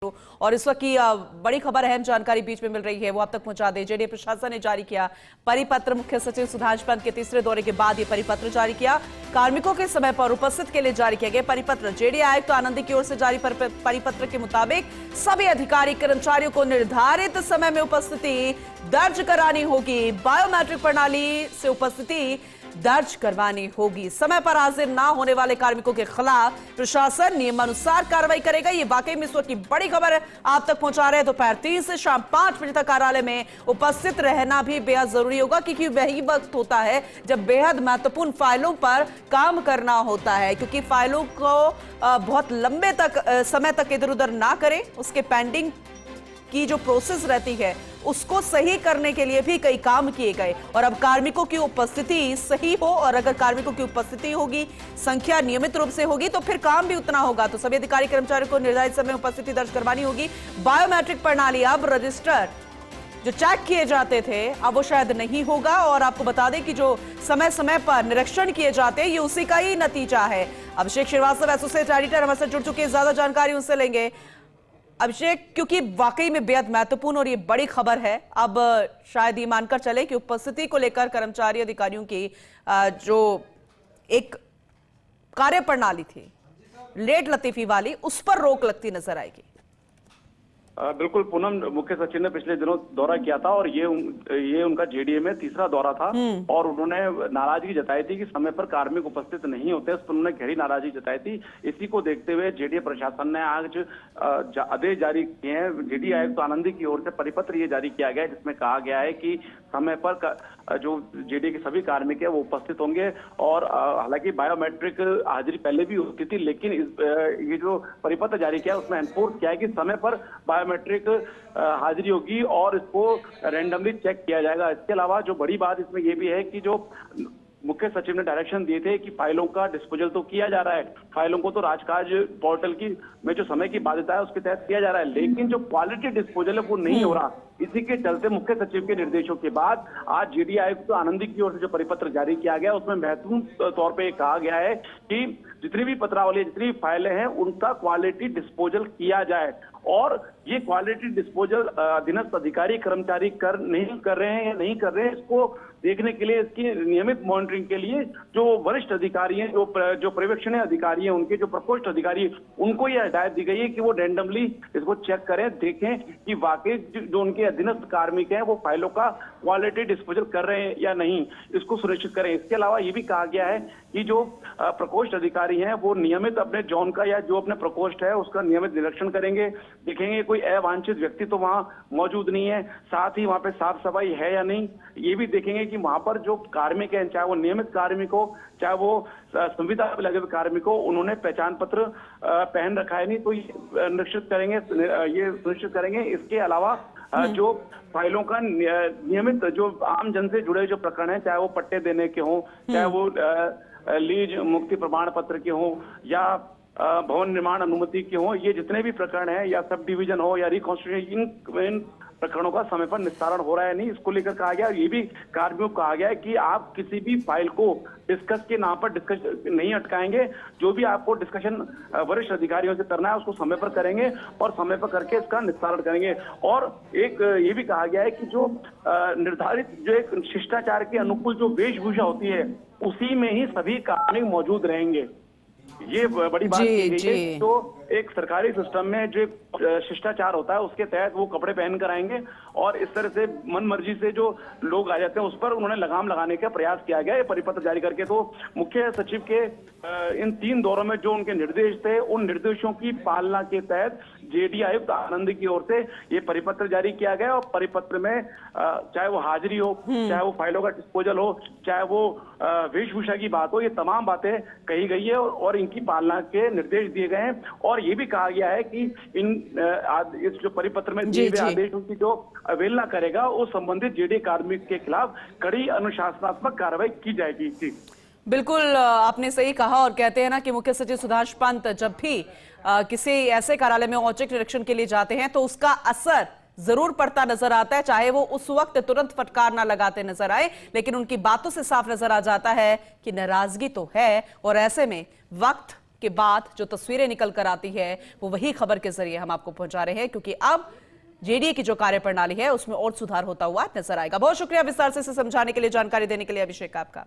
और इस वक्त की बड़ी खबर, अहम जानकारी बीच में मिल रही है, वो आप तक पहुंचा दें। जेडीए प्रशासन ने जारी किया परिपत्र। मुख्य सचिव सुधांशु पंत के तीसरे दौरे के बाद ये परिपत्र जारी किया। कार्मिकों के समय पर उपस्थित के लिए जारी किया गया परिपत्र। जेडीए आयुक्त आनंदी की ओर से जारी परिपत्र के मुताबिक सभी अधिकारी कर्मचारियों को निर्धारित समय में उपस्थिति दर्ज करानी होगी। बायोमेट्रिक प्रणाली से उपस्थिति दर्ज करवानी होगी। समय पर हाजिर ना होने वाले कार्मिकों के खिलाफ प्रशासन नियमानुसार कार्रवाई करेगा। ये वाकई में इस वक्त की बड़ी खबर आप तक पहुंचा रहे हैं। दोपहर 3 से शाम 5 बजे तक कार्यालय में उपस्थित रहना भी बेहद जरूरी होगा, क्योंकि वही वक्त होता है जब बेहद महत्वपूर्ण फाइलों पर काम करना होता है। क्योंकि फाइलों को बहुत लंबे समय तक इधर उधर ना करें, उसके पेंडिंग की जो प्रोसेस रहती है उसको सही करने के लिए भी कई काम किए गए। और अब कार्मिकों की उपस्थिति सही हो, और अगर कार्मिकों की उपस्थिति होगी, संख्या नियमित रूप से होगी, तो फिर काम भी उतना होगा। तो सभी अधिकारी कर्मचारियों को निर्धारित समय उपस्थिति दर्ज करवानी होगी। बायोमेट्रिक प्रणाली, अब रजिस्टर जो चेक किए जाते थे अब वो शायद नहीं होगा। और आपको बता दें कि जो समय समय पर निरीक्षण किए जाते हैं, ये उसी का ही नतीजा है। अभिषेक श्रीवास्तव एसोसिएट एडिटर हमारे साथ जुड़ चुके हैं, ज्यादा जानकारी उनसे लेंगे। अभिषेक, क्योंकि वाकई में बेहद महत्वपूर्ण और ये बड़ी खबर है, अब शायद ये मानकर चले कि उपस्थिति को लेकर कर्मचारी अधिकारियों की जो एक कार्य प्रणाली थी लेट लतीफी वाली, उस पर रोक लगती नजर आएगी। बिल्कुल पूनम, मुख्य सचिव ने पिछले दिनों दौरा किया था और ये उनका जेडीए में तीसरा दौरा था। और उन्होंने नाराजगी जताई थी कि समय पर कार्मिक उपस्थित नहीं होते, उस पर उन्होंने गहरी नाराजगी जताई थी। इसी को देखते हुए जेडीए प्रशासन ने आज आदेश जारी किए हैं। जेडीए आयुक्त आनंदी की ओर से परिपत्र ये जारी किया गया है, जिसमें कहा गया है कि समय पर जो जेडीए के सभी कार्मिक है वो उपस्थित होंगे। और हालांकि बायोमेट्रिक हाजिरी पहले भी होती थी, लेकिन ये जो परिपत्र जारी किया है उसमें एनफोर्स किया है कि समय पर बायोमेट्रिक हाजिरी होगी और इसको रैंडमली चेक किया जाएगा। इसके अलावा जो बड़ी बात इसमें यह भी है कि जो मुख्य सचिव ने डायरेक्शन दिए थे कि फाइलों का डिस्पोजल तो किया जा रहा है, फाइलों को तो राजकाज पोर्टल में जो समय की बाध्यता है उसके तहत किया जा रहा है, लेकिन जो क्वालिटी डिस्पोजल है वो नहीं हो रहा। इसी के चलते मुख्य सचिव के निर्देशों के बाद आज जेडीए आयुक्त आनंदी की ओर से जो परिपत्र जारी किया गया उसमें महत्वपूर्ण तौर पे कहा गया है कि जितनी भी पत्रावली, जितनी भी फाइलें हैं उनका क्वालिटी डिस्पोजल किया जाए। और ये क्वालिटी डिस्पोजल अधीनस्थ अधिकारी कर्मचारी नहीं कर रहे हैं या नहीं कर रहे हैं, इसको देखने के लिए, इसकी नियमित मॉनिटरिंग के लिए जो वरिष्ठ अधिकारी हैं, जो पर्यवेक्षणीय अधिकारी हैं, उनके जो प्रकोष्ठ अधिकारी, उनको यह हिदायत दी गई है कि वो रैंडमली इसको चेक करें, देखें कि वाकई जो उनके अधीनस्थ कार्मिक हैं वो फाइलों का क्वालिटी डिस्पोजल कर रहे हैं या नहीं, इसको सुनिश्चित करें। इसके अलावा ये भी कहा गया है कि जो प्रकोष्ठ अधिकारी हैं वो नियमित अपने जोन का या जो अपने प्रकोष्ठ है उसका नियमित निरीक्षण करेंगे, देखेंगे कोई अवांछित व्यक्ति तो वहां मौजूद नहीं है, साथ ही वहां पे साफ सफाई है या नहीं, ये भी देखेंगे कि वहां पर जो कार्मिक हैं, चाहे वो नियमित कार्मिक हो, चाहे वो संविदा पे लगे हुए कार्मिक हो, उन्होंने पहचान पत्र पहन रखा है नहीं, तो ये निश्चित करेंगे, ये सुनिश्चित करेंगे। इसके अलावा जो फाइलों का नियमित जो आम जन से जुड़े जो प्रकरण हैं, चाहे वो पट्टे देने के हों, चाहे वो लीज मुक्ति प्रमाण पत्र के हों या भवन निर्माण अनुमति के हों, ये जितने भी प्रकरण हैं, या सब डिवीजन हो या रिकॉन्स्टिट्यूशन, इन प्रकरणों का समय पर निस्तारण हो रहा है नहीं, इसको लेकर कहा गया। ये भी कार्मिकों को कहा गया है कि आप किसी भी फाइल को डिस्कस के नाम पर डिस्कस नहीं अटकाएंगे। जो भी आपको डिस्कशन वरिष्ठ अधिकारियों से करना है उसको समय पर करेंगे और समय पर करके इसका निस्तारण करेंगे। और एक ये भी कहा गया है कि जो निर्धारित जो एक शिष्टाचार के अनुकूल जो वेशभूषा होती है उसी में ही सभी कार्मिक मौजूद रहेंगे। ये बड़ी बात की गई है। तो एक सरकारी सिस्टम में जो शिष्टाचार होता है उसके तहत वो कपड़े पहन कर आएंगे, और इस तरह से मन मर्जी से जो लोग आ जाते हैं उस पर उन्होंने लगाम लगाने का प्रयास किया गया है परिपत्र जारी करके। तो मुख्य सचिव के इन 3 दौरों में जो उनके निर्देश थे, उन निर्देशों की पालना के तहत जेडीए आयुक्त आनंद की ओर से ये परिपत्र जारी किया गया। और परिपत्र में चाहे वो हाजिरी हो, चाहे वो फाइलों का डिस्पोजल हो, चाहे वो वेशभूषा की बात हो, ये तमाम बातें कही गई है और इनकी पालना के निर्देश दिए गए हैं। और ये भी कहा गया है कि इस जो परिपत्र में दिए गए आदेशों की जो अवहेलना करेगा उस संबंधित जेडीए कार्मिक के खिलाफ कड़ी अनुशासनात्मक कार्रवाई की जाएगी। जी बिल्कुल, आपने सही कहा। और कहते हैं ना कि मुख्य सचिव सुधांशु पंत जब भी किसी ऐसे कार्यालय में औचक निरीक्षण के लिए जाते हैं तो उसका असर जरूर पड़ता नजर आता है, चाहे वो उस वक्त तुरंत फटकार ना लगाते नजर आए, लेकिन उनकी बातों से साफ नजर आ जाता है कि नाराजगी तो है। और ऐसे में वक्त के बाद जो तस्वीरें निकल कर आती है वो वही खबर के जरिए हम आपको पहुंचा रहे हैं, क्योंकि अब जेडीए की जो कार्यप्रणाली है उसमें और सुधार होता हुआ नजर आएगा। बहुत शुक्रिया विस्तार से इसे समझाने के लिए, जानकारी देने के लिए अभिषेक आपका।